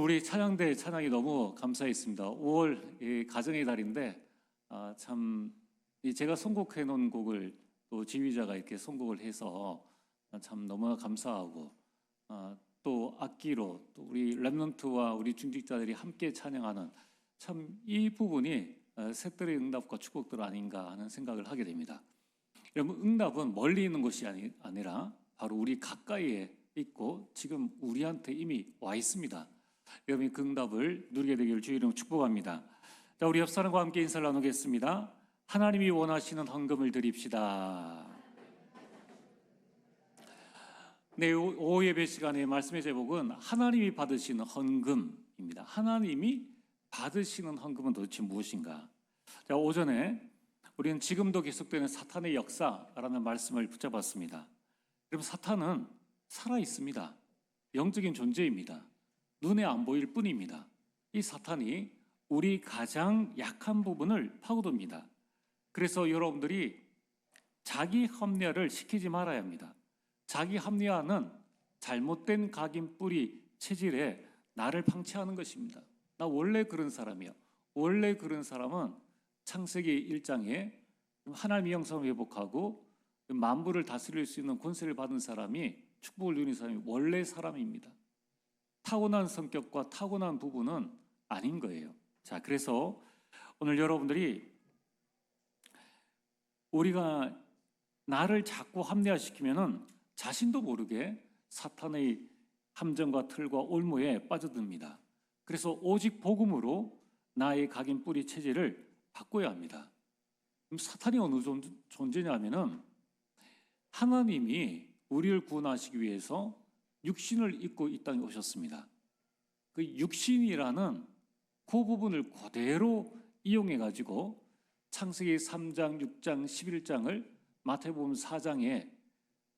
우리 찬양대 찬양이 너무 감사했습니다. 5월 가정의 달인데 참 제가 선곡해 놓은 곡을 또 지휘자가 이렇게 선곡을 해서 참 너무 감사하고 또 악기로 또 우리 랩넌트와 우리 중직자들이 함께 찬양하는 참 이 부분이 색들의 응답과 축복들 아닌가 하는 생각을 하게 됩니다. 여러분, 응답은 멀리 있는 것이 아니라 바로 우리 가까이에 있고 지금 우리한테 이미 와 있습니다. 여러분이 그 응답을 누리게 되기를 주의 이름으로 축복합니다. 자, 우리 옆 사람과 함께 인사를 나누겠습니다. 하나님이 원하시는 헌금을 드립시다. 네, 오후 예배 시간에 말씀의 제목은 하나님이 받으시는 헌금입니다. 하나님이 받으시는 헌금은 도대체 무엇인가? 자, 오전에 우리는 지금도 계속되는 사탄의 역사라는 말씀을 붙잡았습니다. 여러분, 사탄은 살아 있습니다. 영적인 존재입니다. 눈에 안 보일 뿐입니다. 이 사탄이 우리 가장 약한 부분을 파고듭니다. 그래서 여러분들이 자기 합리화를 시키지 말아야 합니다. 자기 합리화는 잘못된 각인 뿌리 체질에 나를 방치하는 것입니다. 나 원래 그런 사람이야. 원래 그런 사람은 창세기 1장에 하나님의 형상을 회복하고 만물을 다스릴 수 있는 권세를 받은 사람이 축복을 누리는 사람이 원래 사람입니다. 타고난 성격과 타고난 부분은 아닌 거예요. 자, 그래서 오늘 여러분들이 우리가 나를 자꾸 합리화시키면은 자신도 모르게 사탄의 함정과 틀과 올무에 빠져듭니다. 그래서 오직 복음으로 나의 각인 뿌리 체질을 바꿔야 합니다. 그럼 사탄이 어느 존재냐면은 하나님이 우리를 구원하시기 위해서 육신을 입고 이 땅에 오셨습니다. 그 육신이라는 그 부분을 그대로 이용해 가지고 창세기 3장, 6장, 11장을 마태복음 4장에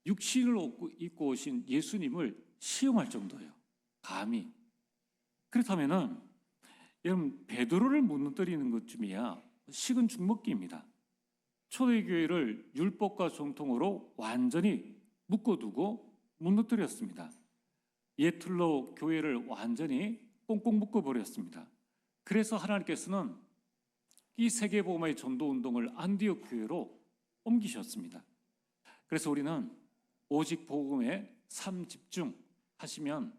육신을 입고 오신 예수님을 시험할 정도예요. 감히. 그렇다면은 여러분, 베드로를 무너뜨리는 것쯤이야 식은 죽 먹기입니다. 초대교회를 율법과 정통으로 완전히 묶어두고 무너뜨렸습니다. 옛틀로 교회를 완전히 꽁꽁 묶어버렸습니다. 그래서 하나님께서는 이 세계복음화의 전도운동을 안디옥 교회로 옮기셨습니다. 그래서 우리는 오직 복음에 삶 집중하시면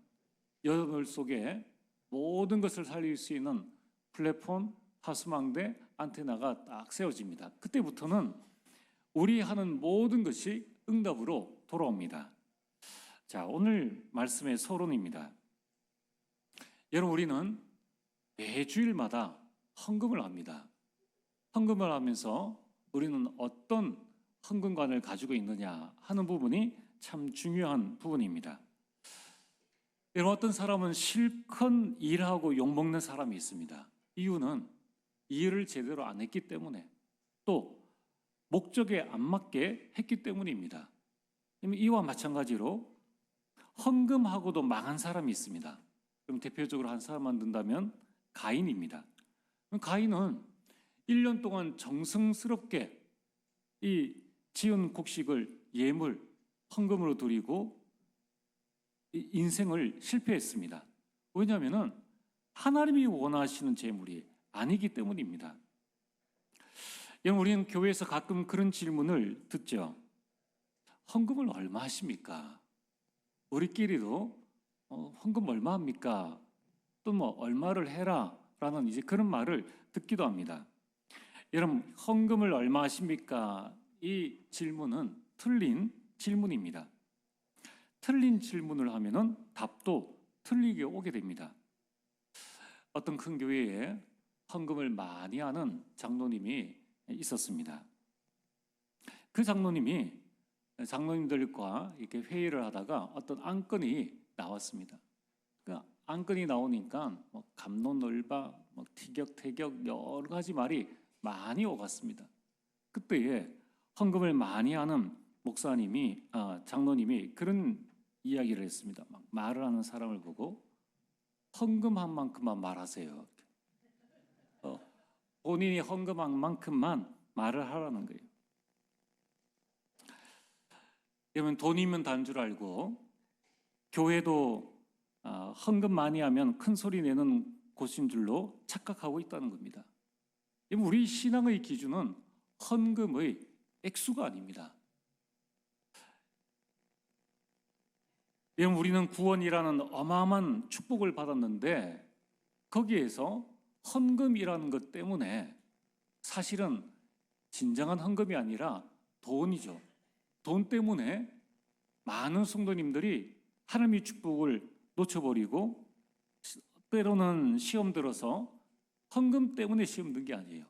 여러분 속에 모든 것을 살릴 수 있는 플랫폼, 하수망대, 안테나가 딱 세워집니다. 그때부터는 우리 하는 모든 것이 응답으로 돌아옵니다. 자, 오늘 말씀의 서론입니다. 여러분, 우리는 매주일마다 헌금을 합니다. 헌금을 하면서 우리는 어떤 헌금관을 가지고 있느냐 하는 부분이 참 중요한 부분입니다. 여러분, 어떤 사람은 실컷 일하고 욕먹는 사람이 있습니다. 이유는 일을 제대로 안 했기 때문에 또 목적에 안 맞게 했기 때문입니다. 이와 마찬가지로 헌금하고도 망한 사람이 있습니다. 그럼 대표적으로 한 사람만 든다면 가인입니다. 가인은 1년 동안 정성스럽게 이 지은 곡식을 예물, 헌금으로 드리고 인생을 실패했습니다. 왜냐하면 하나님이 원하시는 제물이 아니기 때문입니다. 우리는 교회에서 가끔 그런 질문을 듣죠. 헌금을 얼마 하십니까? 우리끼리도 헌금 얼마 합니까? 또 뭐 얼마를 해라 라는 이제 그런 말을 듣기도 합니다. 여러분, 헌금을 얼마 하십니까? 이 질문은 틀린 질문입니다. 틀린 질문을 하면은 답도 틀리게 오게 됩니다. 어떤 큰 교회에 헌금을 많이 하는 장로님이 있었습니다. 그 장로님들과 이렇게 회의를 하다가 어떤 안건이 나왔습니다. 그 안건이 나오니까 뭐 갑론을박, 뭐 티격태격 여러 가지 말이 많이 오갔습니다. 그때에 헌금을 많이 하는 장로님이 그런 이야기를 했습니다. 막 말을 하는 사람을 보고 헌금한 만큼만 말하세요. 본인이 헌금한 만큼만 말을 하라는 거예요. 여러분, 돈이면 단 줄 알고 교회도 헌금 많이 하면 큰 소리 내는 곳인 줄로 착각하고 있다는 겁니다. 우리 신앙의 기준은 헌금의 액수가 아닙니다. 여러분, 우리는 구원이라는 어마어마한 축복을 받았는데 거기에서 헌금이라는 것 때문에 사실은 진정한 헌금이 아니라 돈이죠. 돈 때문에 많은 성도님들이 하나님의 축복을 놓쳐버리고 때로는 시험 들어서 헌금 때문에 시험 든 게 아니에요.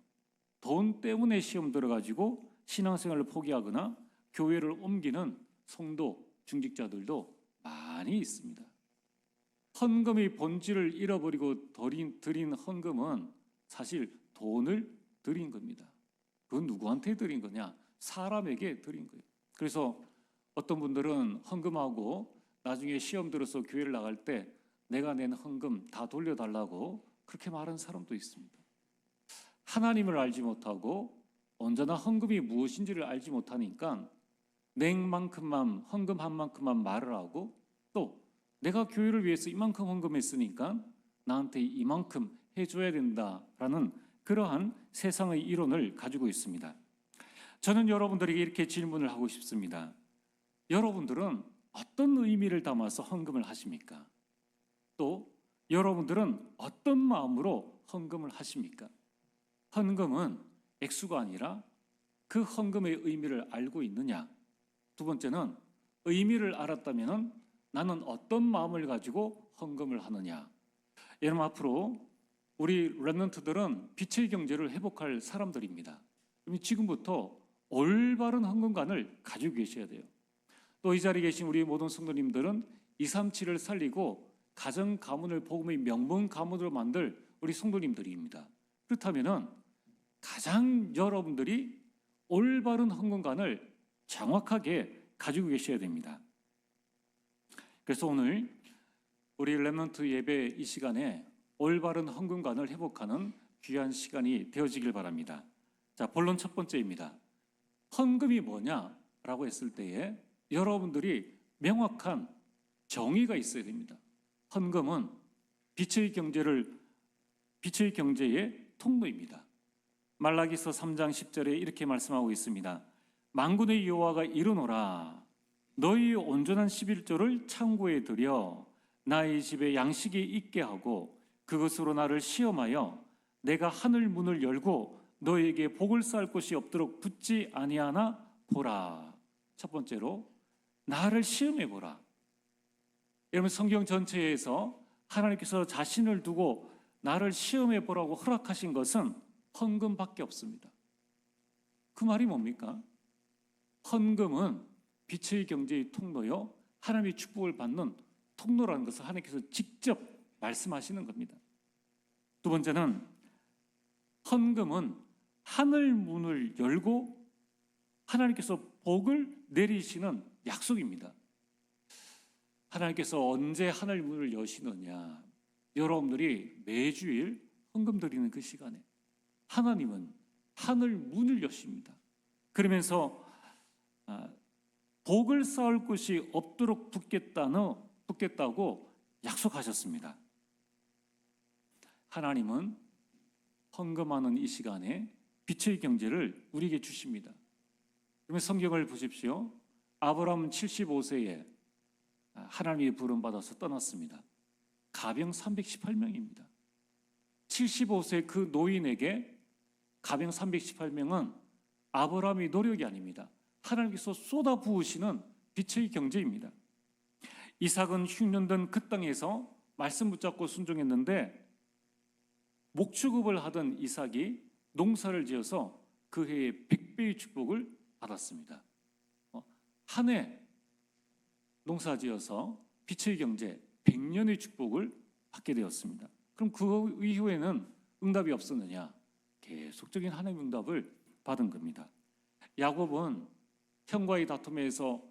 돈 때문에 시험 들어가지고 신앙생활을 포기하거나 교회를 옮기는 성도, 중직자들도 많이 있습니다. 헌금의 본질을 잃어버리고 드린 헌금은 사실 돈을 드린 겁니다. 그건 누구한테 드린 거냐? 사람에게 드린 거예요. 그래서 어떤 분들은 헌금하고 나중에 시험 들어서 교회를 나갈 때 내가 낸 헌금 다 돌려달라고 그렇게 말하는 사람도 있습니다. 하나님을 알지 못하고 언제나 헌금이 무엇인지를 알지 못하니까 낸 만큼만, 헌금한 만큼만 말을 하고 또 내가 교회를 위해서 이만큼 헌금했으니까 나한테 이만큼 해줘야 된다라는 그러한 세상의 이론을 가지고 있습니다. 저는 여러분들에게 이렇게 질문을 하고 싶습니다. 여러분들은 어떤 의미를 담아서 헌금을 하십니까? 또 여러분들은 어떤 마음으로 헌금을 하십니까? 헌금은 액수가 아니라 그 헌금의 의미를 알고 있느냐? 두 번째는 의미를 알았다면 나는 어떤 마음을 가지고 헌금을 하느냐? 여러분, 앞으로 우리 렘넌트들은 빛의 경제를 회복할 사람들입니다. 그럼 지금부터 올바른 헌금관을 가지고 계셔야 돼요. 또 이 자리에 계신 우리 모든 성도님들은 237을 살리고 가정 가문을 복음의 명문 가문으로 만들 우리 성도님들입니다. 그렇다면 가장 여러분들이 올바른 헌금관을 정확하게 가지고 계셔야 됩니다. 그래서 오늘 우리 렘넌트 예배 이 시간에 올바른 헌금관을 회복하는 귀한 시간이 되어지길 바랍니다. 자, 본론 첫 번째입니다. 헌금이 뭐냐라고 했을 때에 여러분들이 명확한 정의가 있어야 됩니다. 헌금은 빛의 경제의 통로입니다. 말라기서 3장 10절에 이렇게 말씀하고 있습니다. 만군의 여호와가 이르노라 너희 온전한 11조를 창고에 들여 나의 집에 양식이 있게 하고 그것으로 나를 시험하여 내가 하늘 문을 열고 너에게 복을 쌓을 곳이 없도록 붙지 아니하나 보라. 첫 번째로 나를 시험해 보라. 여러분, 성경 전체에서 하나님께서 자신을 두고 나를 시험해 보라고 허락하신 것은 헌금밖에 없습니다. 그 말이 뭡니까? 헌금은 빛의 경제의 통로요, 하나님의 축복을 받는 통로라는 것을 하나님께서 직접 말씀하시는 겁니다. 두 번째는 헌금은 하늘 문을 열고 하나님께서 복을 내리시는 약속입니다. 하나님께서 언제 하늘 문을 여시느냐? 여러분들이 매주일 헌금 드리는 그 시간에 하나님은 하늘 문을 여십니다. 그러면서 복을 쌓을 곳이 없도록 붙겠다고 약속하셨습니다. 하나님은 헌금하는 이 시간에 빛의 경제를 우리에게 주십니다. 그러면 성경을 보십시오. 아브라함은 75세에 하나님의 부름받아서 떠났습니다. 가병 318명입니다. 75세 그 노인에게 가병 318명은 아브라함의 노력이 아닙니다. 하나님께서 쏟아부으시는 빛의 경제입니다. 이삭은 흉년된 그 땅에서 말씀 붙잡고 순종했는데 목축업을 하던 이삭이 농사를 지어서 그 해에 100배의 축복을 받았습니다. 한 해 농사지어서 빛의 경제 100년의 축복을 받게 되었습니다. 그럼 그 이후에는 응답이 없었느냐? 계속적인 하나님의 응답을 받은 겁니다. 야곱은 형과의 다툼에서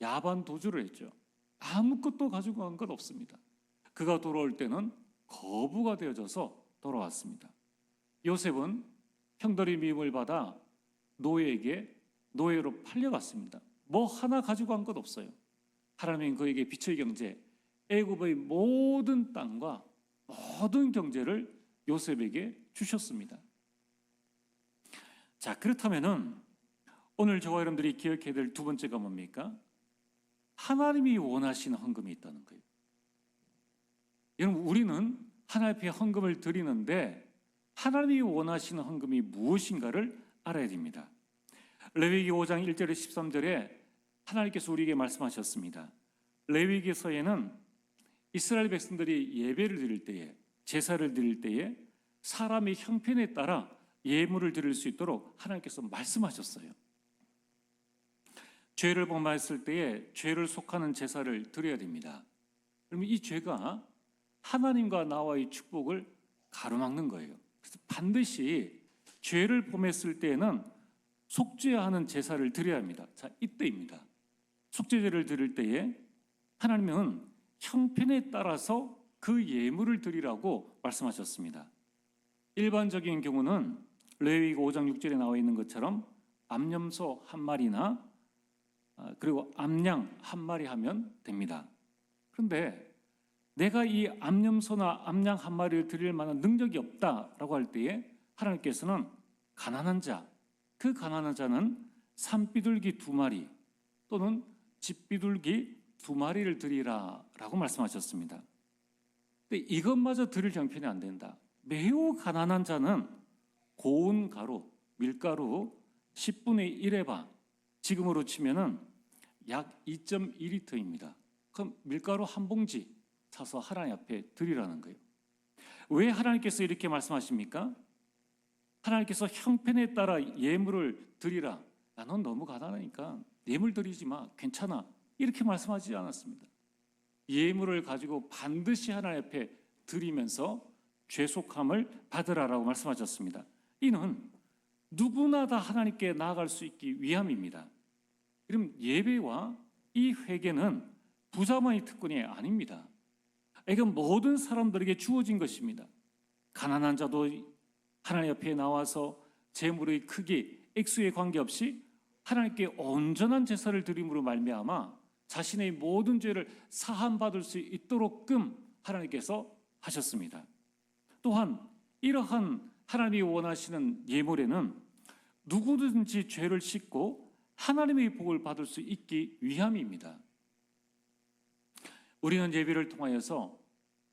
야반 도주를 했죠. 아무것도 가지고 간 것 없습니다. 그가 돌아올 때는 거부가 되어져서 돌아왔습니다. 요셉은 형들의 미움을 받아 노예로 팔려갔습니다. 뭐 하나 가지고 간 것 없어요. 하나님은 그에게 빛의 경제 애굽의 모든 땅과 모든 경제를 요셉에게 주셨습니다. 자, 그렇다면은 오늘 저와 여러분들이 기억해야 될 두 번째가 뭡니까? 하나님이 원하시는 헌금이 있다는 거예요. 여러분, 우리는 하나님 앞에 헌금을 드리는데 하나님이 원하시는 헌금이 무엇인가를 알아야 됩니다. 레위기 5장 1절에 13절에 하나님께서 우리에게 말씀하셨습니다. 레위기서에는 이스라엘 백성들이 예배를 드릴 때에, 제사를 드릴 때에 사람의 형편에 따라 예물을 드릴 수 있도록 하나님께서 말씀하셨어요. 죄를 범하였을 때에 죄를 속하는 제사를 드려야 됩니다. 그러면 이 죄가 하나님과 나와의 축복을 가로막는 거예요. 그래서 반드시 죄를 범했을 때에는 속죄하는 제사를 드려야 합니다. 자, 이때입니다. 속죄제를 드릴 때에 하나님은 형편에 따라서 그 예물을 드리라고 말씀하셨습니다. 일반적인 경우는 레위기 5장 6절에 나와 있는 것처럼 암염소 한 마리나 그리고 암양 한 마리 하면 됩니다. 그런데 내가 이 암염소나 암양 한 마리를 드릴 만한 능력이 없다라고 할 때에 하나님께서는 가난한 자, 그 가난한 자는 산비둘기 2마리 또는 집비둘기 2마리를 드리라라고 말씀하셨습니다. 근데 이것마저 드릴 형편이 안 된다. 매우 가난한 자는 고운 가루, 밀가루 10분의 1의 반, 지금으로 치면은 약 2.2리터입니다. 그럼 밀가루 한 봉지 사서 하나님 앞에 드리라는 거예요. 왜 하나님께서 이렇게 말씀하십니까? 하나님께서 형편에 따라 예물을 드리라. 야, 넌 너무 가난하니까 예물 드리지 마. 괜찮아. 이렇게 말씀하지 않았습니다. 예물을 가지고 반드시 하나님 앞에 드리면서 죄속함을 받으라라고 말씀하셨습니다. 이는 누구나 다 하나님께 나아갈 수 있기 위함입니다. 그럼 예배와 이 회개는 부자만의 특권이 아닙니다. 이건 모든 사람들에게 주어진 것입니다. 가난한 자도 하나님 앞에 나와서 재물의 크기, 액수에 관계없이 하나님께 온전한 제사를 드림으로 말미암아 자신의 모든 죄를 사함받을 수 있도록끔 하나님께서 하셨습니다. 또한 이러한 하나님이 원하시는 예물에는 누구든지 죄를 씻고 하나님의 복을 받을 수 있기 위함입니다. 우리는 예배를 통하여서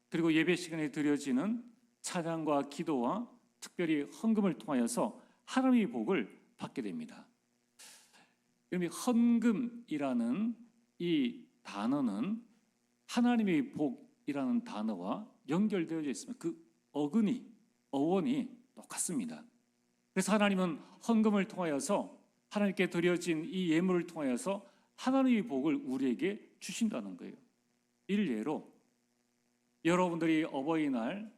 그리고 예배 시간에 드려지는 찬양과 기도와 특별히 헌금을 통하여서 하나님의 복을 받게 됩니다. 그러면 헌금이라는 이 단어는 하나님의 복이라는 단어와 연결되어져 있습니다. 그 어원이 똑같습니다. 그래서 하나님은 헌금을 통하여서 하나님께 드려진 이 예물을 통하여서 하나님의 복을 우리에게 주신다는 거예요. 일례로 여러분들이 어버이날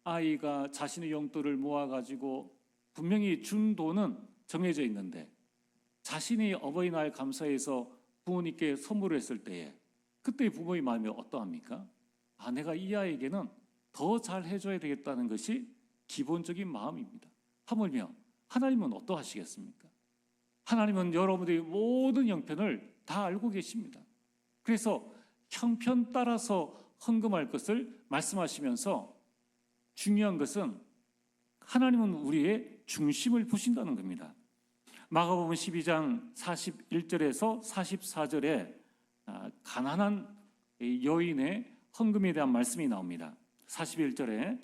아이가 자신의 용돈을 모아가지고 분명히 준 돈은 정해져 있는데 자신이 어버이날 감사해서 부모님께 선물을 했을 때에 그때 부모의 마음이 어떠합니까? 내가 이 아이에게는 더 잘 해줘야 되겠다는 것이 기본적인 마음입니다. 하물며 하나님은 어떠하시겠습니까? 하나님은 여러분들의 모든 형편을 다 알고 계십니다. 그래서 형편 따라서 헌금할 것을 말씀하시면서 중요한 것은 하나님은 우리의 중심을 보신다는 겁니다. 마가복음 12장 41절에서 44절에 가난한 여인의 헌금에 대한 말씀이 나옵니다. 41절에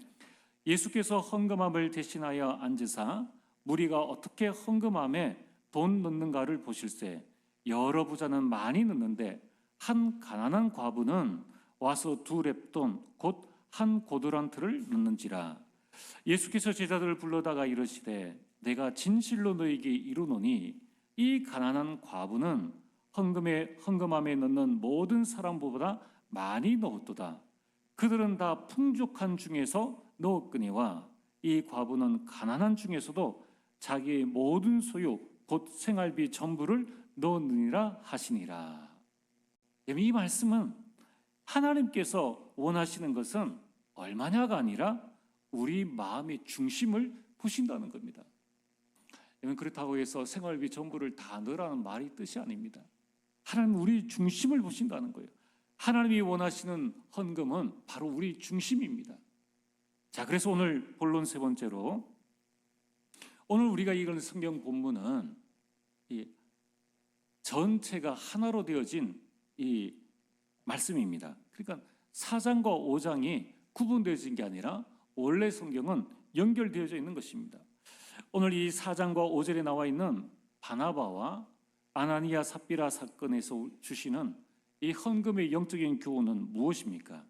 예수께서 헌금함을 대신하여 앉으사 무리가 어떻게 헌금함에 돈 넣는가를 보실세 여러 부자는 많이 넣는데 한 가난한 과부는 와서 2렙돈 곧 한 고두란트를 넣는지라. 예수께서 제자들을 불러다가 이르시되 내가 진실로 너희에게 이르노니 이 가난한 과부는 헌금함에 넣는 모든 사람보다 많이 넣었도다. 그들은 다 풍족한 중에서 넣었거니와 이 과부는 가난한 중에서도 자기의 모든 소유 곧 생활비 전부를 넣었느니라 하시니라. 이 말씀은 하나님께서 원하시는 것은 얼마냐가 아니라 우리 마음의 중심을 보신다는 겁니다. 그렇다고 해서 생활비 전부를 다 넣으라는 말이 뜻이 아닙니다. 하나님은 우리 중심을 보신다는 거예요. 하나님이 원하시는 헌금은 바로 우리 중심입니다. 자, 그래서 오늘 본론 세 번째로, 오늘 우리가 읽은 성경 본문은 이 전체가 하나로 되어진 이 말씀입니다. 그러니까 4장과 5장이 구분되어진 게 아니라 원래 성경은 연결되어져 있는 것입니다. 오늘 이 4장과 5절에 나와 있는 바나바와 아나니아 삽비라 사건에서 주시는 이 헌금의 영적인 교훈은 무엇입니까?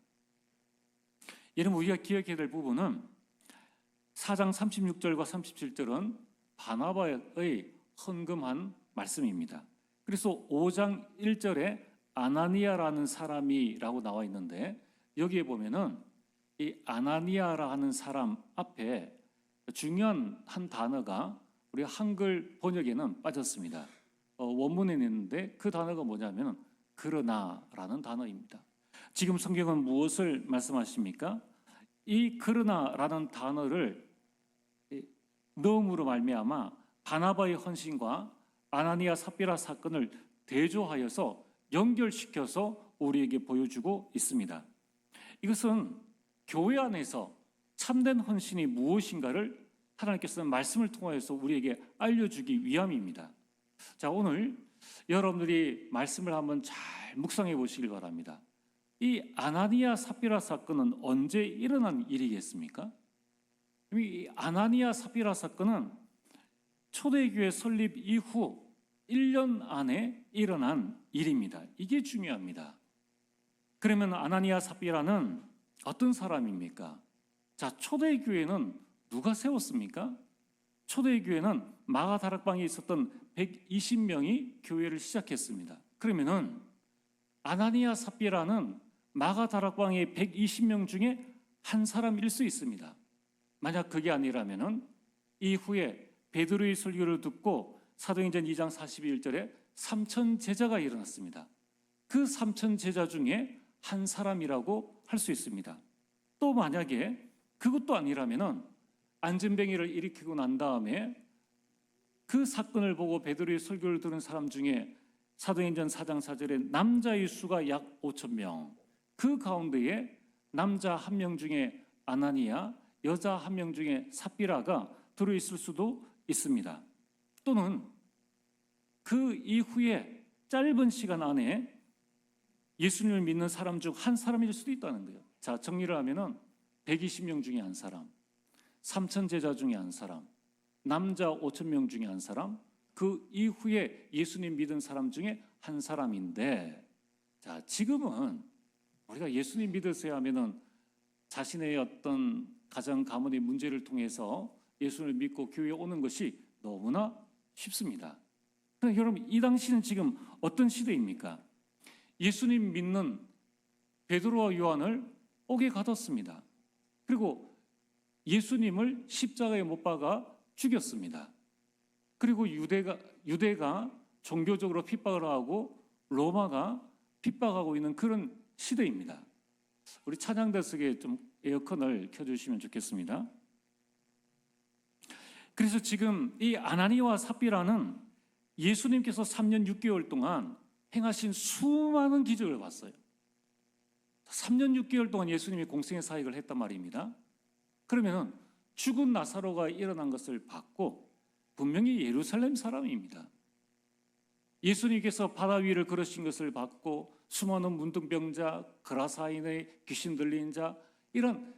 여러분, 우리가 기억해야 될 부분은 4장 36절과 37절은 바나바의 헌금한 말씀입니다. 그래서 5장 1절에 아나니아라는 사람이라고 나와 있는데, 여기에 보면은 이 아나니아라 하는 사람 앞에 중요한 한 단어가 우리 한글 번역에는 빠졌습니다. 원문에 있는데 그 단어가 뭐냐면 그러나라는 단어입니다. 지금 성경은 무엇을 말씀하십니까? 이 그러나라는 단어를 넣음으로 말미암아 바나바의 헌신과 아나니아 삽비라 사건을 대조하여서 연결시켜서 우리에게 보여주고 있습니다. 이것은 교회 안에서 참된 헌신이 무엇인가를 하나님께서는 말씀을 통하여서 우리에게 알려주기 위함입니다. 자, 오늘 여러분들이 말씀을 한번 잘 묵상해 보시길 바랍니다. 이 아나니아 삽비라 사건은 언제 일어난 일이겠습니까? 이 아나니아 삽비라 사건은 초대교회 설립 이후 1년 안에 일어난 일입니다. 이게 중요합니다. 그러면 아나니아 삽비라는 어떤 사람입니까? 자, 초대교회는 누가 세웠습니까? 초대교회는 마가다락방에 있었던 120명이 교회를 시작했습니다. 그러면은 아나니아 삽비라는 마가다락방의 120명 중에 한 사람일 수 있습니다. 만약 그게 아니라면은 이후에 베드로의 설교를 듣고 사도행전 2장 41절에 3천 제자가 일어났습니다. 그 3천 제자 중에 한 사람이라고 할 수 있습니다. 또 만약에 그것도 아니라면은 안전뱅이를 일으키고 난 다음에 그 사건을 보고 베드로의 설교를 들은 사람 중에 사도행전 4장 4절에 남자의 수가 약 5,000명, 그 가운데에 남자 한 명 중에 아나니아, 여자 한 명 중에 삽비라가 들어있을 수도 있습니다. 또는 그 이후에 짧은 시간 안에 예수님을 믿는 사람 중 한 사람일 수도 있다는 거예요. 자, 정리를 하면은 120명 중에 한 사람, 3천 제자 중에 한 사람, 남자 5,000명 중에 한 사람, 그 이후에 예수님 믿은 사람 중에 한 사람인데, 자, 지금은 우리가 예수님 믿으세요 하면은 자신의 어떤 가정 가문의 문제를 통해서 예수를 믿고 교회에 오는 것이 너무나 쉽습니다. 그런데 여러분, 이 당시는 지금 어떤 시대입니까? 예수님 믿는 베드로와 요한을 옥에 가뒀습니다. 그리고 예수님을 십자가에 못 박아 죽였습니다. 그리고 유대가 종교적으로 핍박을 하고 로마가 핍박하고 있는 그런 시대입니다. 우리 찬양대석에 좀 에어컨을 켜주시면 좋겠습니다. 그래서 지금 이 아나니아와 삽비라는 예수님께서 3년 6개월 동안 행하신 수많은 기적을 봤어요. 3년 6개월 동안 예수님이 공생의 사역을 했단 말입니다. 그러면 죽은 나사로가 일어난 것을 봤고 분명히 예루살렘 사람입니다. 예수님께서 바다 위를 걸으신 것을 봤고 수많은 문둥병자, 그라사인의 귀신 들린 자, 이런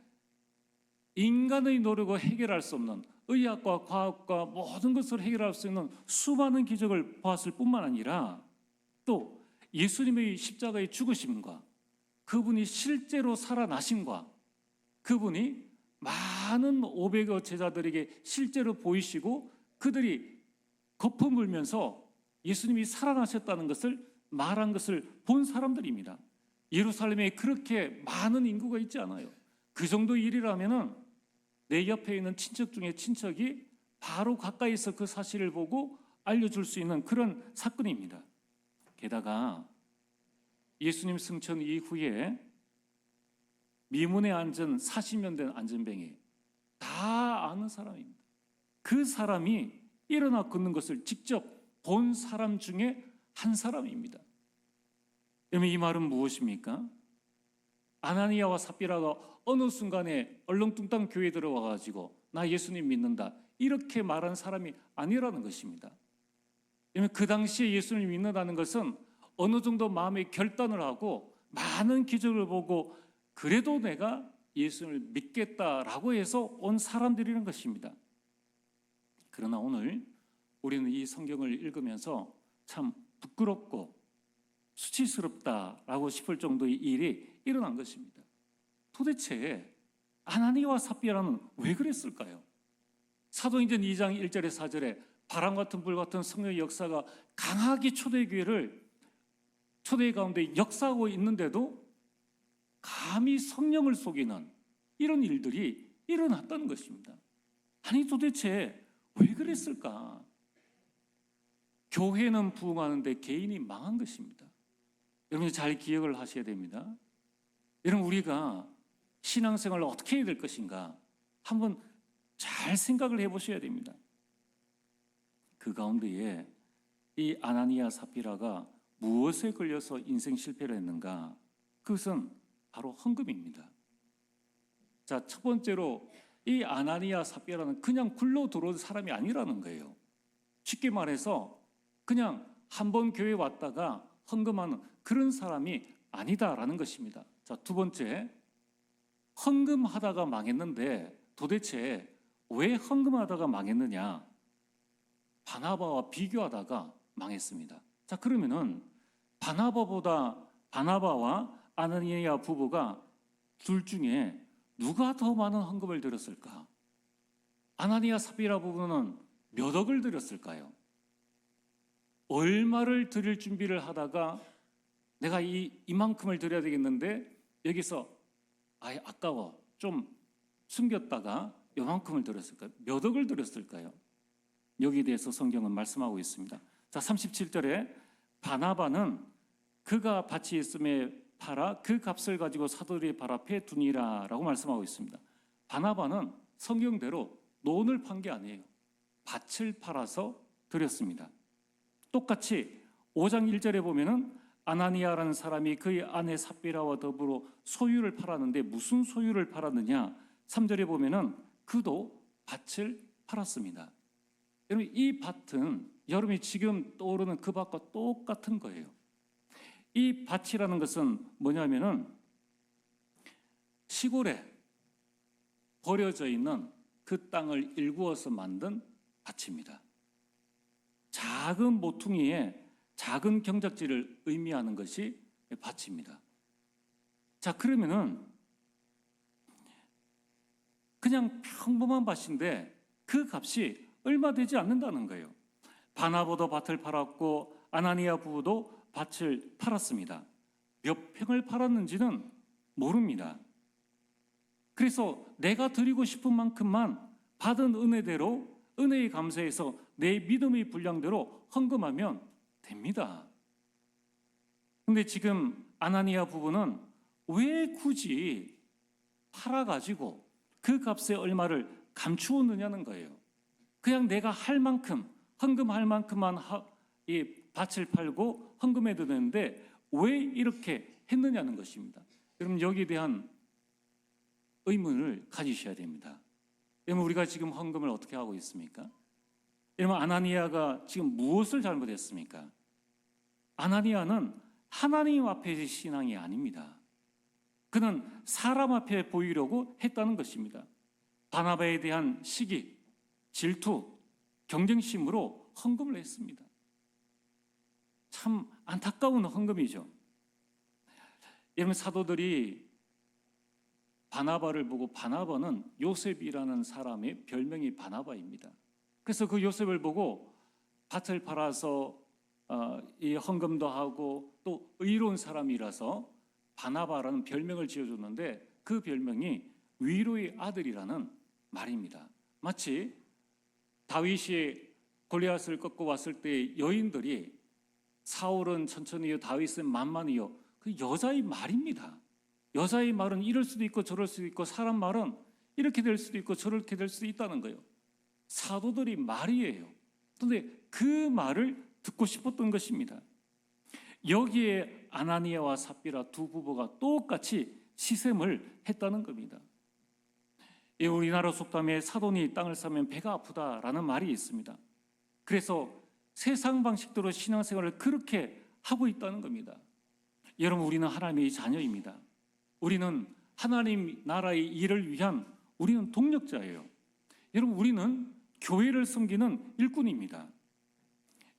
인간의 노력으로 해결할 수 없는 의학과 과학과 모든 것을 해결할 수 있는 수많은 기적을 보았을 뿐만 아니라 또 예수님의 십자가의 죽으심과 그분이 실제로 살아나심과 그분이 많은 500여 제자들에게 실제로 보이시고 그들이 거품 물면서 예수님이 살아나셨다는 것을 말한 것을 본 사람들입니다. 예루살렘에 그렇게 많은 인구가 있지 않아요. 그 정도 일이라면은 내 옆에 있는 친척 중에 친척이 바로 가까이서 그 사실을 보고 알려줄 수 있는 그런 사건입니다. 게다가 예수님 승천 이후에 미문에 앉은 40년 된 안전뱅이 다 아는 사람입니다. 그 사람이 일어나 걷는 것을 직접 본 사람 중에 한 사람입니다. 여러분, 이 말은 무엇입니까? 아나니아와 삽비라가 어느 순간에 얼렁뚱땅 교회에 들어와 가지고 나 예수님 믿는다 이렇게 말한 사람이 아니라는 것입니다. 왜냐하면 그 당시에 예수님 믿는다는 것은 어느 정도 마음의 결단을 하고 많은 기적을 보고 그래도 내가 예수를 믿겠다라고 해서 온 사람들이라는 것입니다. 그러나 오늘 우리는 이 성경을 읽으면서 참 부끄럽고 수치스럽다라고 싶을 정도의 일이 일어난 것입니다. 도대체 아나니아와 삽비라는 왜 그랬을까요? 사도행전 2장 1절에 4절에 바람 같은 불 같은 성령의 역사가 강하게 초대회 가운데 역사하고 있는데도 감히 성령을 속이는 이런 일들이 일어났다는 것입니다. 아니 도대체 왜 그랬을까? 교회는 부흥하는데 개인이 망한 것입니다. 여러분이 잘 기억을 하셔야 됩니다. 여러분, 우리가 신앙생활을 어떻게 해야 될 것인가 한번 잘 생각을 해보셔야 됩니다. 그 가운데에 이 아나니아 삽비라가 무엇에 걸려서 인생 실패를 했는가? 그것은 바로 헌금입니다. 자, 첫 번째로 이 아나니아 삽비라는 그냥 굴러 들어온 사람이 아니라는 거예요. 쉽게 말해서 그냥 한번 교회에 왔다가 헌금하는 그런 사람이 아니다라는 것입니다. 자, 두 번째, 헌금하다가 망했는데 도대체 왜 헌금하다가 망했느냐? 바나바와 비교하다가 망했습니다. 자, 그러면은 바나바와 아나니아 부부가 둘 중에 누가 더 많은 헌금을 드렸을까? 아나니아 삽비라 부부는 몇 억을 드렸을까요? 얼마를 드릴 준비를 하다가 내가 이만큼을 드려야 되겠는데 여기서 아까워 좀 숨겼다가 이만큼을 드렸을까요? 몇 억을 드렸을까요? 여기에 대해서 성경은 말씀하고 있습니다. 자, 37절에 바나바는 그가 밭이 있음에 팔아 그 값을 가지고 사도들이 발 앞에 두니라라고 말씀하고 있습니다. 바나바는 성경대로 논을 판 게 아니에요. 밭을 팔아서 드렸습니다. 똑같이 5장 1절에 보면은 아나니아라는 사람이 그의 아내 삽비라와 더불어 소유를 팔았는데 무슨 소유를 팔았느냐? 3절에 보면은 그도 밭을 팔았습니다. 여러분, 이 밭은 여러분이 지금 떠오르는 그 밭과 똑같은 거예요. 이 밭이라는 것은 뭐냐면은 시골에 버려져 있는 그 땅을 일구어서 만든 밭입니다. 작은 모퉁이에 작은 경작지를 의미하는 것이 밭입니다. 자, 그러면은 그냥 평범한 밭인데 그 값이 얼마 되지 않는다는 거예요. 바나바도 밭을 팔았고 아나니아 부부도 밭을 팔았습니다. 몇 평을 팔았는지는 모릅니다. 그래서 내가 드리고 싶은 만큼만 받은 은혜대로 은혜에 감사해서 내 믿음의 분량대로 헌금하면 됩니다. 근데 지금 아나니아 부부는 왜 굳이 팔아가지고 그 값의 얼마를 감추었느냐는 거예요. 그냥 내가 할 만큼 헌금할 만큼만 이 밭을 팔고 헌금해도 되는데 왜 이렇게 했느냐는 것입니다. 여러분, 여기에 대한 의문을 가지셔야 됩니다. 여러분, 우리가 지금 헌금을 어떻게 하고 있습니까? 여러분, 아나니아가 지금 무엇을 잘못했습니까? 아나니아는 하나님 앞에의 신앙이 아닙니다. 그는 사람 앞에 보이려고 했다는 것입니다. 바나바에 대한 시기, 질투, 경쟁심으로 헌금을 했습니다. 참 안타까운 헌금이죠. 여러분, 사도들이 바나바를 보고, 바나바는 요셉이라는 사람의 별명이 바나바입니다. 그래서 그 요셉을 보고 밭을 팔아서 이 헌금도 하고 또 의로운 사람이라서 바나바라는 별명을 지어줬는데 그 별명이 위로의 아들이라는 말입니다. 마치 다윗이 골리앗을 꺾고 왔을 때 여인들이 사울은 천천히요, 다윗은 만만히요, 그 여자의 말입니다. 여자의 말은 이럴 수도 있고 저럴 수도 있고 사람 말은 이렇게 될 수도 있고 저렇게 될 수도 있다는 거예요. 사도들이 말이에요. 그런데 그 말을 듣고 싶었던 것입니다. 여기에 아나니아와 삽비라 두 부부가 똑같이 시샘을 했다는 겁니다. 이 우리나라 속담에 사돈이 땅을 싸면 배가 아프다라는 말이 있습니다. 그래서 세상 방식대로 신앙생활을 그렇게 하고 있다는 겁니다. 여러분, 우리는 하나님의 자녀입니다. 우리는 하나님 나라의 일을 위한 우리는 동력자예요. 여러분, 우리는 교회를 섬기는 일꾼입니다.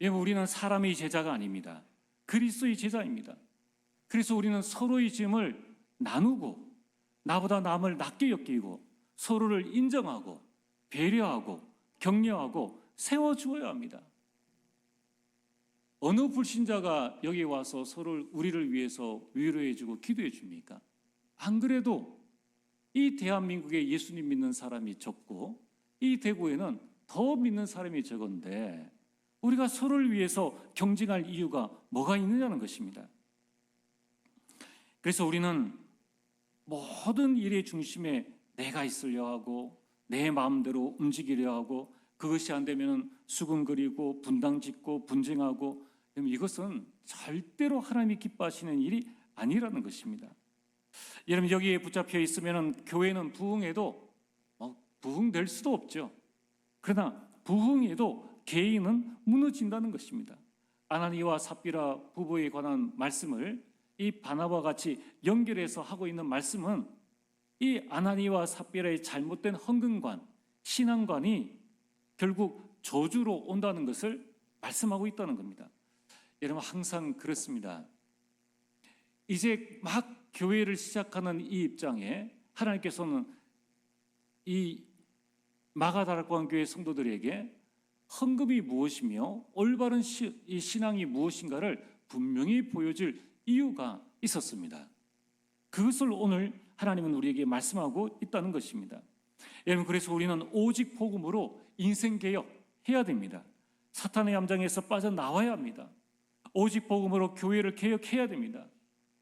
여러분, 우리는 사람의 제자가 아닙니다. 그리스도의 제자입니다. 그래서 우리는 서로의 짐을 나누고 나보다 남을 낮게 여기고 서로를 인정하고 배려하고 격려하고 세워주어야 합니다. 어느 불신자가 여기 와서 우리를 위해서 위로해주고 기도해줍니까? 안 그래도 이 대한민국에 예수님 믿는 사람이 적고 이 대구에는 더 믿는 사람이 적은데 우리가 서로를 위해서 경쟁할 이유가 뭐가 있느냐는 것입니다. 그래서 우리는 모든 일의 중심에 내가 있으려 하고 내 마음대로 움직이려 하고 그것이 안 되면 수근거리고 분당짓고 분쟁하고, 이것은 절대로 하나님이 기뻐하시는 일이 아니라는 것입니다. 여러분, 여기에 붙잡혀 있으면 교회는 부흥해도 부흥될 수도 없죠. 그러나 부흥해도 개인은 무너진다는 것입니다. 아나니와 삽비라 부부에 관한 말씀을 이 바나바와 같이 연결해서 하고 있는 말씀은 이 아나니와 삽비라의 잘못된 헌금관, 신앙관이 결국 저주로 온다는 것을 말씀하고 있다는 겁니다. 여러분, 항상 그렇습니다. 이제 막 교회를 시작하는 이 입장에 하나님께서는 이 마가다락방 교회 성도들에게 헌금이 무엇이며 올바른 이 신앙이 무엇인가를 분명히 보여줄 이유가 있었습니다. 그것을 오늘 하나님은 우리에게 말씀하고 있다는 것입니다. 여러분, 그래서 우리는 오직 복음으로 인생 개혁해야 됩니다. 사탄의 함정에서 빠져나와야 합니다. 오직 복음으로 교회를 개혁해야 됩니다.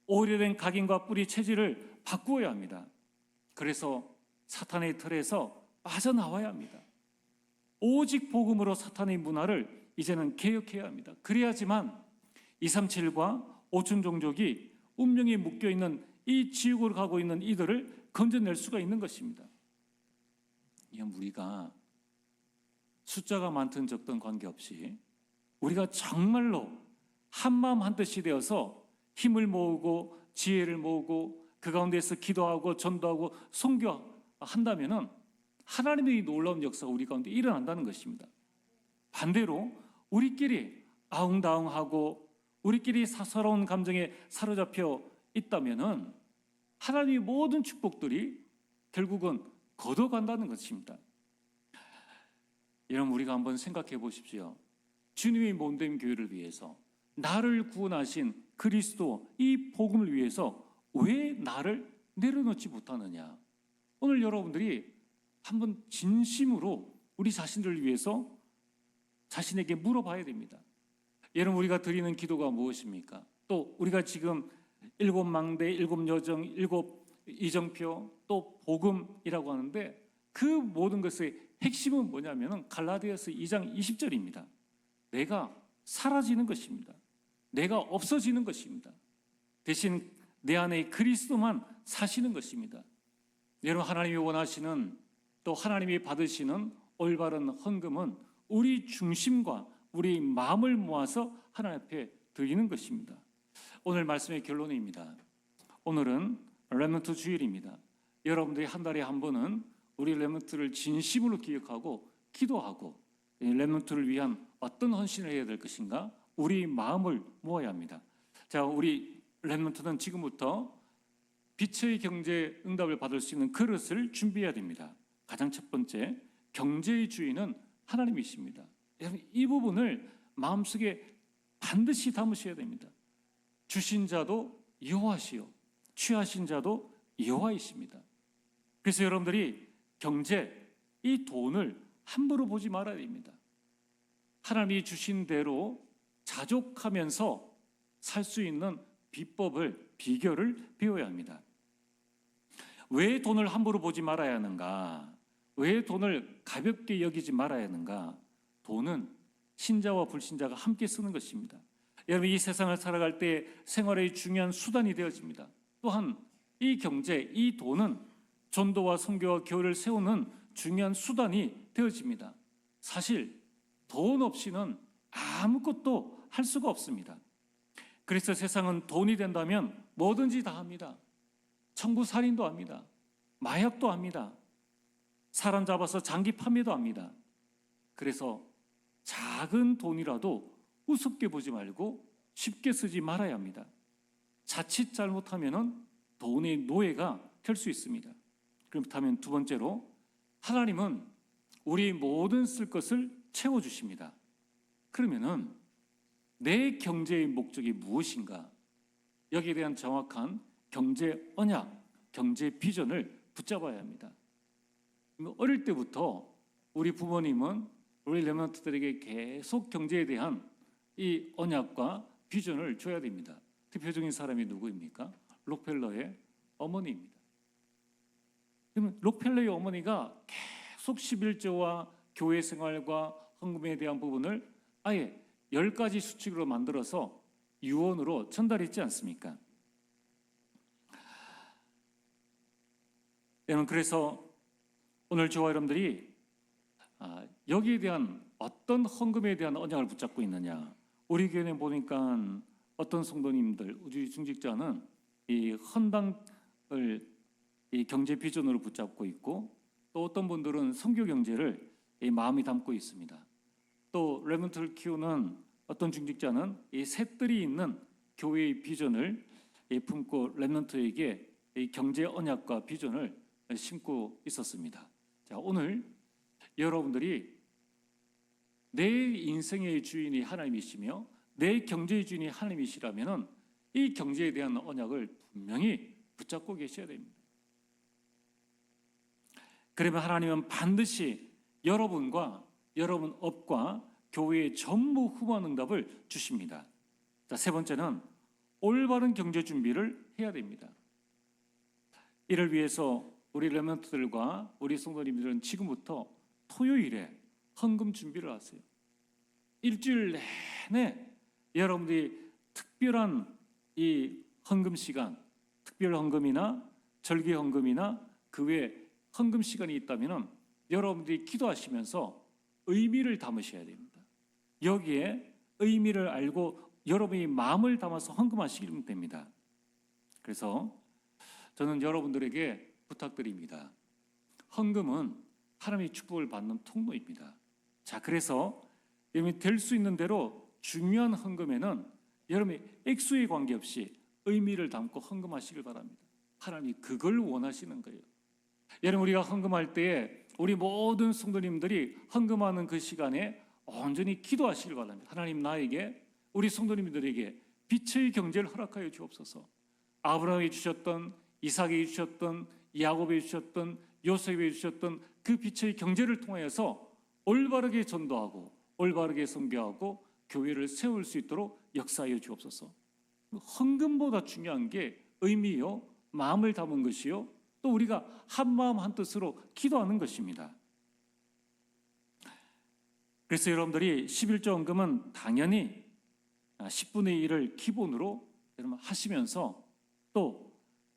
오래된 각인과 뿌리 체질을 바꾸어야 합니다. 그래서 사탄의 틀에서 빠져나와야 합니다. 오직 복음으로 사탄의 문화를 이제는 개혁해야 합니다. 그래야지만 237과 5천 종족이 운명에 묶여있는 이 지옥으로 가고 있는 이들을 건져낼 수가 있는 것입니다. 우리가 숫자가 많든 적든 관계없이 우리가 정말로 한마음 한뜻이 되어서 힘을 모으고 지혜를 모으고 그 가운데서 기도하고 전도하고 선교한다면 하나님의 놀라운 역사가 우리 가운데 일어난다는 것입니다. 반대로 우리끼리 아웅다웅하고 우리끼리 사사로운 감정에 사로잡혀 있다면 하나님의 모든 축복들이 결국은 걷어간다는 것입니다. 여러분, 우리가 한번 생각해 보십시오. 주님의 몸된 교회를 위해서 나를 구원하신 그리스도 이 복음을 위해서 왜 나를 내려놓지 못하느냐? 오늘 여러분들이 한번 진심으로 우리 자신들을 위해서 자신에게 물어봐야 됩니다. 여러분, 우리가 드리는 기도가 무엇입니까? 또 우리가 지금 7망대, 7여정, 7이정표, 또 복음이라고 하는데 그 모든 것의 핵심은 뭐냐면 갈라디아서 2장 20절입니다. 내가 사라지는 것입니다. 내가 없어지는 것입니다. 대신 내 안에 그리스도만 사시는 것입니다. 여러분, 하나님이 원하시는 또 하나님이 받으시는 올바른 헌금은 우리 중심과 우리 마음을 모아서 하나님 앞에 드리는 것입니다. 오늘 말씀의 결론입니다. 오늘은 렘넌트 주일입니다. 여러분들이 한 달에 한 번은 우리 렘넌트를 진심으로 기억하고 기도하고 렘넌트를 위한 어떤 헌신을 해야 될 것인가? 우리 마음을 모아야 합니다. 자, 우리 렘넌트는 지금부터 빛의 경제 응답을 받을 수 있는 그릇을 준비해야 됩니다. 가장 첫 번째, 경제의 주인은 하나님이십니다. 이 부분을 마음속에 반드시 담으셔야 됩니다. 주신 자도 여호와시요 취하신 자도 여호와이십니다. 그래서 여러분들이 경제, 이 돈을 함부로 보지 말아야 됩니다. 하나님이 주신 대로 자족하면서 살 수 있는 비결을 배워야 합니다. 왜 돈을 함부로 보지 말아야 하는가? 왜 돈을 가볍게 여기지 말아야 하는가? 돈은 신자와 불신자가 함께 쓰는 것입니다. 여러분, 이 세상을 살아갈 때 생활의 중요한 수단이 되어집니다. 또한 이 경제, 이 돈은 전도와 선교와 교회를 세우는 중요한 수단이 되어집니다. 사실 돈 없이는 아무것도 할 수가 없습니다. 그래서 세상은 돈이 된다면 뭐든지 다 합니다. 청부 살인도 합니다. 마약도 합니다. 사람 잡아서 장기 판매도 합니다. 그래서 작은 돈이라도 우습게 보지 말고 쉽게 쓰지 말아야 합니다. 자칫 잘못하면 돈의 노예가 될 수 있습니다. 그렇다면 두 번째로, 하나님은 우리 모든 쓸 것을 채워주십니다. 그러면은 내 경제의 목적이 무엇인가? 여기에 대한 정확한 경제 언약, 경제 비전을 붙잡아야 합니다. 어릴 때부터 우리 부모님은 우리 렘넌트들에게 계속 경제에 대한 이 언약과 비전을 줘야 됩니다. 대표적인 사람이 누구입니까? 록펠러의 어머니입니다. 그러면 록펠러의 어머니가 계속 11조와 교회 생활과 헌금에 대한 부분을 아예 10가지 수칙으로 만들어서 유언으로 전달했지 않습니까? 여러분, 그래서 오늘 저와 여러분들이 여기에 대한 어떤 헌금에 대한 언약을 붙잡고 있느냐, 우리 교회에 보니까 어떤 성도님들, 우리 중직자는 이 헌당을 이 경제 비전으로 붙잡고 있고, 또 어떤 분들은 선교 경제를 이 마음이 담고 있습니다. 또 렘넌트를 키우는 어떤 중직자는 이 셋들이 있는 교회의 비전을 품고 렘넌트에게 이 경제 언약과 비전을 심고 있었습니다. 자, 오늘 여러분들이 내 인생의 주인이 하나님이시며 내 경제의 주인이 하나님이시라면 이 경제에 대한 언약을 분명히 붙잡고 계셔야 됩니다. 그러면 하나님은 반드시 여러분과 여러분 업과 교회의 전무 후원 응답을 주십니다. 자, 세 번째는 올바른 경제 준비를 해야 됩니다. 이를 위해서 우리 렘넌트들과 우리 성도님들은 지금부터 토요일에 헌금 준비를 하세요. 일주일 내내 여러분들이 특별한 이 헌금 시간, 특별 헌금이나 절기 헌금이나 그 외에 헌금 시간이 있다면 여러분들이 기도하시면서 의미를 담으셔야 됩니다. 여기에 의미를 알고 여러분이 마음을 담아서 헌금하시면 됩니다. 그래서 저는 여러분들에게 부탁드립니다. 헌금은 하나님의 축복을 받는 통로입니다. 자, 그래서 여러분이 될 수 있는 대로 중요한 헌금에는 여러분이 액수에 관계없이 의미를 담고 헌금하시길 바랍니다. 하나님이 그걸 원하시는 거예요. 여러분, 우리가 헌금할 때에 우리 모든 성도님들이 헌금하는 그 시간에 온전히 기도하시길 바랍니다. 하나님, 나에게, 우리 성도님들에게 빛의 경제를 허락하여 주옵소서. 아브라함이 주셨던, 이삭이 주셨던, 야곱이 주셨던, 요셉이 주셨던 그 빛의 경제를 통하여서 올바르게 전도하고 올바르게 선교하고 교회를 세울 수 있도록 역사하여 주옵소서. 헌금보다 중요한 게 의미요, 마음을 담은 것이요, 또 우리가 한마음 한뜻으로 기도하는 것입니다. 그래서 여러분들이 11조 헌금은 당연히 10분의 1을 기본으로 여러분 하시면서 또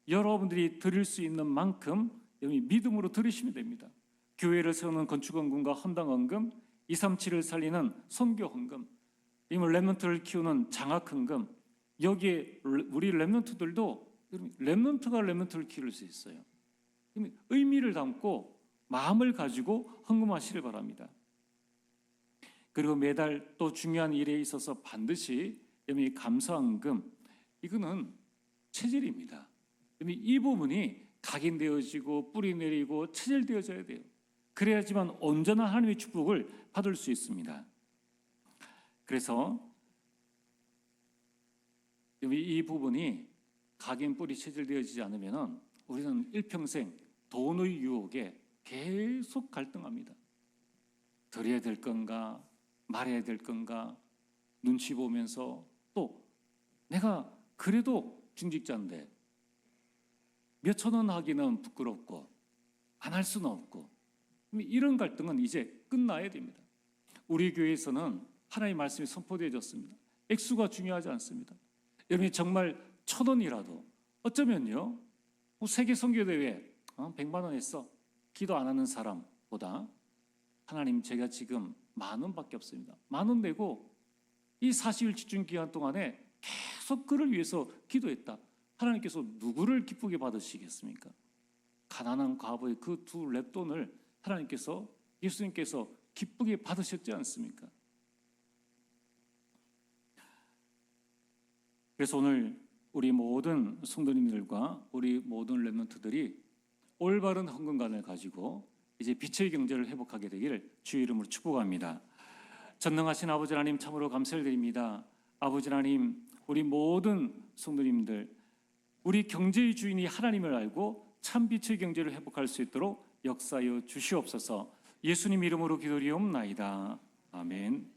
여러분들이 드릴 수 있는 만큼 믿음으로 드리시면 됩니다. 교회를 세우는 건축헌금과 헌당헌금, 237을 살리는 선교헌금, 렘넌트를 키우는 장학헌금, 여기에 우리 렘넌트들도 렘넌트가 렘넌트를 키울 수 있어요. 의미를 담고 마음을 가지고 헌금하시길 바랍니다. 그리고 매달 또 중요한 일에 있어서 반드시 감사헌금, 이거는 체질입니다. 이 부분이 각인되어지고 뿌리 내리고 체질되어져야 돼요. 그래야지만 온전한 하나님의 축복을 받을 수 있습니다. 그래서 이 부분이 각인 뿌리 체질되어지지 않으면 우리는 일평생 돈의 유혹에 계속 갈등합니다. 드려야 될 건가 말해야 될 건가 눈치 보면서, 또 내가 그래도 중직자인데 몇천 원 하기는 부끄럽고 안 할 수는 없고, 이런 갈등은 이제 끝나야 됩니다. 우리 교회에서는 하나님의 말씀이 선포되어졌습니다. 액수가 중요하지 않습니다. 여러분이 정말 1,000원이라도 어쩌면요, 뭐 세계 선교대회 100만 원 했어, 기도 안 하는 사람보다 하나님, 제가 지금 10,000원밖에 없습니다. 10,000원 내고 이 40일 집중 기간 동안에 계속 그를 위해서 기도했다. 하나님께서 누구를 기쁘게 받으시겠습니까? 가난한 과부의 그 2 렙돈을 하나님께서, 예수님께서 기쁘게 받으셨지 않습니까? 그래서 오늘 우리 모든 성도님들과 우리 모든 렘넌트들이 올바른 헌금관을 가지고 이제 빛의 경제를 회복하게 되기를 주의 이름으로 축복합니다. 전능하신 아버지 하나님, 참으로 감사를 드립니다. 아버지 하나님, 우리 모든 성도님들, 우리 경제의 주인이 하나님을 알고 참 빛의 경제를 회복할 수 있도록 역사하여 주시옵소서. 예수님 이름으로 기도리옵나이다. 아멘.